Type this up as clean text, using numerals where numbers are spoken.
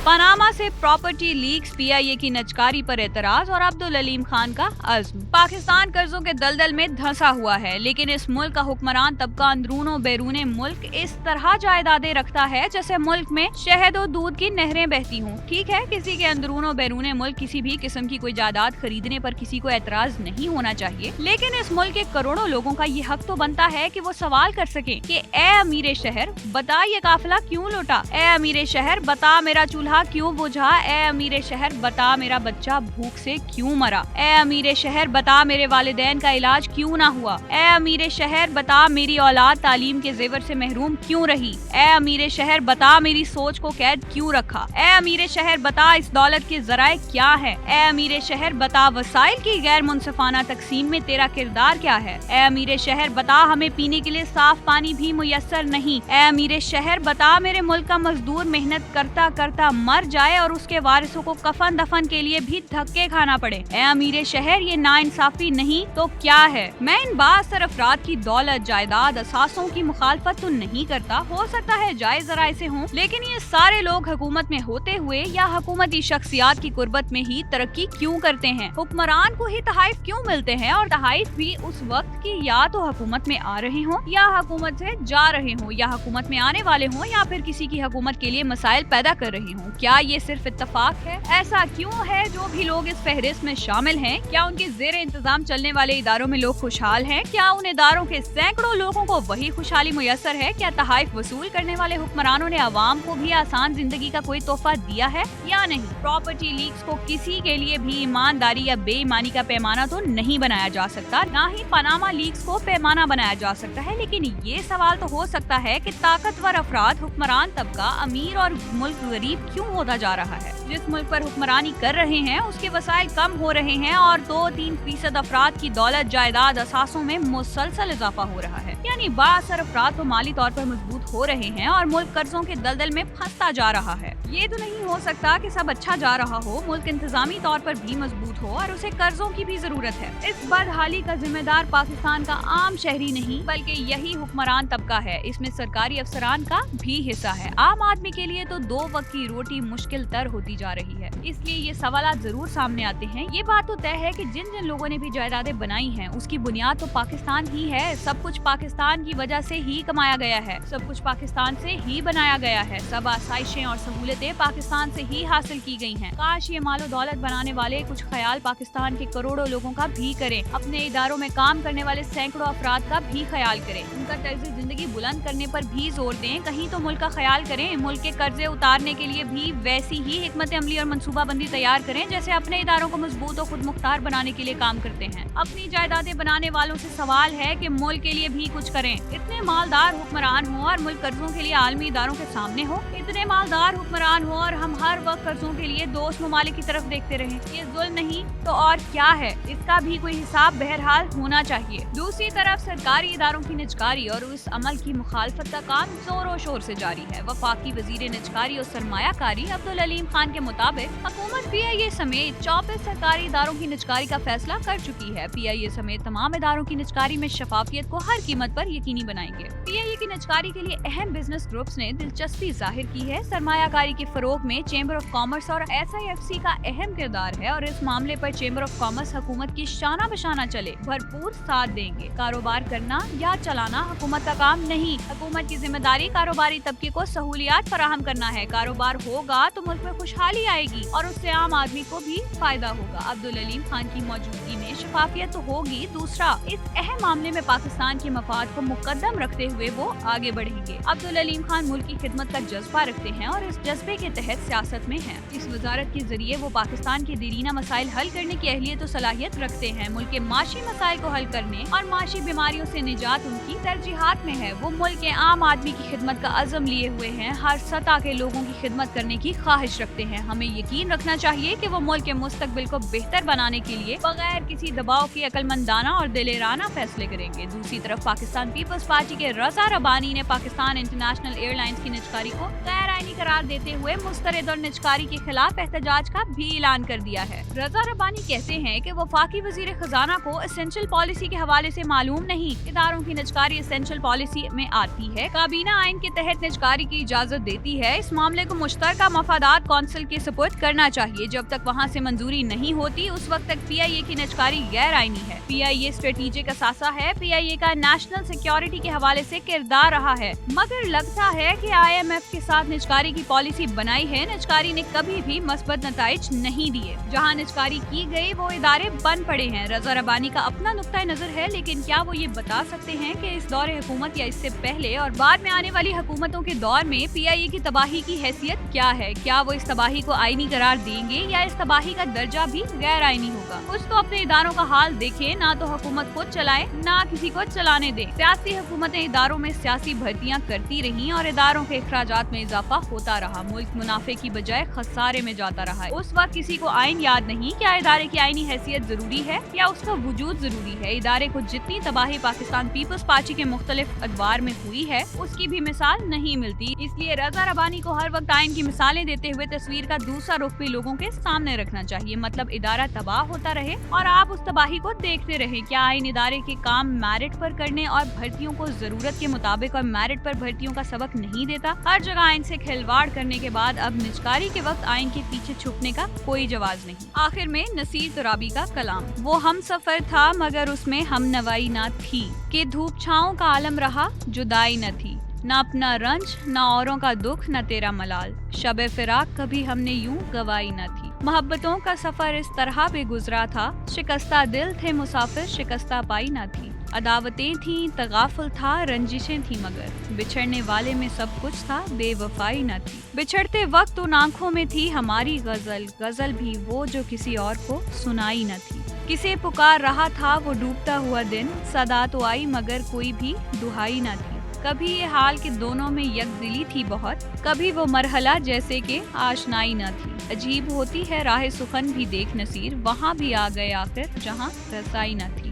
Panama से property leaks, PIA की नचकारी पर एतराज और अब्दुल अलीम खान का अज़्म। पाकिस्तान कर्जों के दलदल में धंसा हुआ है, लेकिन इस मुल्क का हुक्मरान तबका अंदरूनो बैरूने मुल्क इस तरह जायदादें रखता है जैसे मुल्क में शहद और दूध की नहरें बहती हूँ। ठीक है, किसी के अंदरूनो बैरूने मुल्क किसी भी किस्म की कोई जायदाद खरीदने पर किसी को एतराज नहीं होना चाहिए, लेकिन इस मुल्क के करोड़ों लोगों का ये हक तो बनता है कि वो सवाल कर सके कि ए अमीर शहर बता ये काफिला क्यों लौटा, ए अमीर शहर बता मेरा चूल्हा क्यों बुझा, ए अमीर शहर बता मेरा बच्चा भूख से क्यों मरा, ए अमीर शहर बता मेरे वालिदैन का इलाज क्यों ना हुआ, ए अमीर शहर बता मेरी औलाद तालीम के जेवर से महरूम क्यों रही, ए अमीर शहर बता मेरी सोच को कैद क्यों रखा, ए अमीर शहर बता इस दौलत के जराए क्या है, ए अमीर शहर बता वसाइल की गैर मुनसिफाना तकसीम में तेरा किरदार क्या है, ए अमीर शहर बता हमें पीने के लिए साफ पानी भी मुयस्सर नहीं, ए अमीर शहर बता मेरे मुल्क का मजदूर मेहनत करता करता मर जाए और उसके वारिसों को कफन दफन के लिए भी धक्के खाना पड़े। ए अमीर शहर ये नाइंसाफी नहीं तो क्या है। मैं इन बासर अफराद की दौलत जायदाद असासों की मुखालफत तो नहीं करता, हो सकता है जायज जराए से हों, लेकिन ये सारे लोग हुकूमत में होते हुए या हुकूमती शख्सियात की कुर्बत में ही तरक्की क्यों करते हैं। हुक्मरान को ही तहाइफ क्यों मिलते हैं और तहाइफ भी उस वक्त की या तो हुकूमत में आ रहे हों या हुकूमत से जा रहे हों या हुकूमत में आने वाले हों या फिर किसी की हुकूमत के लिए मसाइल पैदा कर रहे हों। क्या ये सिर्फ इत्तफाक है? ऐसा क्यों है जो भी लोग इस फहरिस्त में शामिल हैं, क्या उनके ज़ेरे इंतजाम चलने वाले इदारों में लोग खुशहाल हैं? क्या उन इदारों के सैकड़ों लोगों को वही खुशहाली मुयस्सर है? क्या तहाइफ वसूल करने वाले हुक्मरानों ने अवाम को भी आसान जिंदगी का कोई तोहफा दिया है या नहीं? प्रॉपर्टी लीक्स को किसी के लिए भी ईमानदारी या बेईमानी का पैमाना तो नहीं बनाया जा सकता, न ही पनामा लीक्स को पैमाना बनाया जा सकता है, लेकिन ये सवाल तो हो सकता है कि ताकतवर अफराद, हुक्मरान तबका अमीर और मुल्क गरीब क्यों होता जा रहा है। जिस मुल्क पर हुक्मरानी कर रहे हैं उसके वसाइल कम हो रहे हैं और 2-3% अफराद की दौलत जायदाद असासों में मुसलसल इजाफा हो रहा है, यानी बासर अफराद तो माली तौर पर मजबूत हो रहे हैं और मुल्क कर्जों के दलदल में फंसता जा रहा है। ये तो नहीं हो सकता कि सब अच्छा जा रहा हो, मुल्क इंतजामी तौर पर भी मजबूत हो और उसे कर्जों की भी जरूरत है। इस बदहाली का जिम्मेदार पाकिस्तान का आम शहरी नहीं बल्कि यही हुक्मरान तबका है। इसमें सरकारी अफसरान का भी हिस्सा है। आम आदमी के लिए तो 2 वक्त की रोटी मुश्किल तर होती जा रही है, इसलिए ये सवाल जरूर सामने आते हैं। ये बात तो तय है कि जिन जिन लोगों ने भी जायदादें बनाई हैं उसकी बुनियाद तो पाकिस्तान ही है। सब कुछ पाकिस्तान की वजह से ही कमाया गया है, सब कुछ पाकिस्तान से ही बनाया गया है, सब आसाइशें और सहूलतें पाकिस्तान से ही हासिल की गई हैं। काश ये मालो दौलत बनाने वाले कुछ ख्याल पाकिस्तान के करोड़ों लोगों का भी करें, अपने इदारों में काम करने वाले सैकड़ों अफराद का भी ख्याल करें, उनका तर्ज जिंदगी बुलंद करने पर भी जोर दें। कहीं तो मुल्क का ख्याल करें, मुल्क के कर्जे उतारने के लिए भी वैसी ही हिकमत अमली और मनसूबाबंदी तैयार करें जैसे अपने इदारों को मजबूत और खुद मुख्तार बनाने के लिए काम करते हैं। अपनी जायदादें बनाने वालों से सवाल है कि मुल्क के लिए भी कुछ करें। इतने मालदार हुक्मरान हो और मुल्क कर्जों के लिए आलमी इदारों के सामने हो, इतने मालदार हुक्मरान हो और हम हर वक्त कर्जों के लिए दोस्त ममालिक की तरफ देखते रहें। ये जुल्म नहीं तो और क्या है? इसका भी कोई हिसाब बहरहाल होना चाहिए। दूसरी तरफ सरकारी इदारों की निजकारी और उस अमल की मुखालफत का काम जोरों शोर से जारी है। वफाकी वजीर निजकारी और सरमायाकारी अब्दुल अलीम खान के मुताबिक हुकूमत PIA समेत 24 सरकारी इदारों की निजकारी का फैसला कर चुकी है। PIA समेत तमाम इदारों की निजकारी में शफाफियत को हर कीमत पर यकीनी बनाएंगे। PIA की निजकारी के लिए अहम बिजनेस ग्रुप्स ने दिलचस्पी जाहिर की है। सरमायाकारी के फरोग में चेंबर ऑफ कॉमर्स और SIFC का अहम किरदार है और इस मामले पर चेंबर ऑफ कॉमर्स हुकूमत की शाना बशाना चले भरपूर साथ देंगे। कारोबार करना या चलाना हुकूमत का काम नहीं, हुकूमत की जिम्मेदारी कारोबारी तबके को सहूलियात फराहम करना है। कारोबार होगा तो मुल्क में खुशहाली आएगी और उससे आम आदमी को भी फायदा होगा। अब्दुल अलीम खान की मौजूदगी में शफाफियत तो होगी। दूसरा, इस अहम मामले में पाकिस्तान के मफाद को मुकद्दम रखते हुए वो आगे बढ़ेंगे। अब्दुल अलीम खान मुल्क की खिदमत का जज्बा रखते हैं और इस जज्बे के तहत सियासत में हैं। इस वजारत के जरिए वो पाकिस्तान के दीरीना मसाइल हल करने की अहलियत और सलाहियत रखते हैं। मुल्क के माशी मसाइल को हल करने और माशी बीमारियों से निजात उनकी तरजीहात में है। वो मुल्क के आम आदमी की खिदमत का अज़म लिए हुए हैं, हर सतह के लोगों की खिदमत करने की ख्वाहिश रखते हैं। हमें यकीन रखना चाहिए कि वो मुल्क के मुस्तकबिल को बेहतर बनाने के लिए बगैर किसी दबाव के अक्लमंदाना और दिलेराना फैसले करेंगे। दूसरी तरफ पाकिस्तान पीपल्स पार्टी के रज़ा रब्बानी ने पाकिस्तान इंटरनेशनल एयरलाइंस की निजकारी को गैर आईनी करार देते हुए मुस्तरद और निजकारी के खिलाफ एहतजाज का भी ऐलान कर दिया है। रज़ा रब्बानी कहते हैं कि वफाकी वजीर खजाना को एसेंशियल पॉलिसी के हवाले से मालूम नहीं, इदारों की निजकारी एसेंशियल पॉलिसी में आती है, काबीना आइन के तहत निजकारी की इजाजत देती है। इस मामले को मुश्तरका मफादात कौंसिल के सुपुर्द करना चाहिए। जब तक वहाँ से मंजूरी नहीं होती उस वक्त तक PIA की निजकारी गैर आईनी है। PIA स्ट्रेटेजिक असासा है। PIA का नेशनल सिक्योरिटी के हवाले से किरदार रहा है, मगर लगता है कि IMF के साथ निजकारी की पॉलिसी बनाई है। निजकारी ने कभी भी मस्बत नताइज नहीं दिए। जहाँ निजकारी की गई वो इदारे बन पड़े हैं। रज़ा रब्बानी का अपना नुक्ता नजर है, लेकिन क्या वो ये बता सकते हैं कि इस दौर हुकूमत या इससे पहले और बाद में आने वाली हुकूमतों के दौर में PIA की तबाही की हैसियत क्या है? क्या वो इस तबाही को आईनी करार देंगे या इस तबाही का दर्जा भी गैर आईनी होगा? कुछ तो अपने इदारों का हाल देखें, ना तो हुकूमत खुद चलाए ना किसी को चलाने दे। सियासी हुकूमतें इदारों में सियासी भर्तियां करती रही और इदारों के अखराजात में इजाफा होता रहा। मुल्क मुनाफे की बजाय खसारे में जाता रहा है। उस वक्त किसी को आइन याद नहीं। क्या इदारे की आईनी हैसियत जरूरी है या उसका वजूद जरूरी है? इदारे को जितनी तबाही पाकिस्तान पीपल्स पार्टी के मुख्तलिफ अदवार में हुई है उसकी भी मिसाल नहीं मिलती। इसलिए रज़ा रब्बानी को हर वक्त आइन की मिसालें देते हुए तस्वीर का दूसरा रुख भी लोगों के सामने रखना चाहिए। मतलब इदारा तबाह होता रहे और आप उस तबाही को देखते रहे। क्या आइन इदारे के काम मेरिट पर करने और भर्तियों को जरूरत के मुताबिक और मेरिट पर भर्तियों का सबक नहीं देता? हर जगह आइन से खिलवाड़ करने के बाद अब निजकारी के वक्त आइन के पीछे छुपने का कोई जवाब नहीं। आखिर में नसीर तुराबी का कलाम, वो हम सफर था मगर उसमें हम नवाई ना थी, कि धूप छाओं का आलम रहा जुदाई न थी, ना अपना रंज ना औरों का दुख न तेरा मलाल, शबे फिराक कभी हमने यूं गवाई न थी। मोहब्बतों का सफर इस तरह भी गुजरा था, शिकस्ता दिल थे मुसाफिर शिकस्ता पाई न थी, अदावतें थी तगाफुल था रंजिशें थी मगर, बिछड़ने वाले में सब कुछ था बेवफाई न थी। बिछड़ते वक्त उन आंखों में थी हमारी गजल, गजल भी वो जो किसी और को सुनाई न थी, किसे पुकार रहा था वो डूबता हुआ दिन, सदा तो आई मगर कोई भी दुहाई न थी। कभी ये हाल के दोनों में यकदिली थी बहुत, कभी वो मरहला जैसे कि आशनाई न थी। अजीब होती है राह सुखन भी देख नसीर, वहाँ भी आ गए आखिर जहाँ रसाई न थी।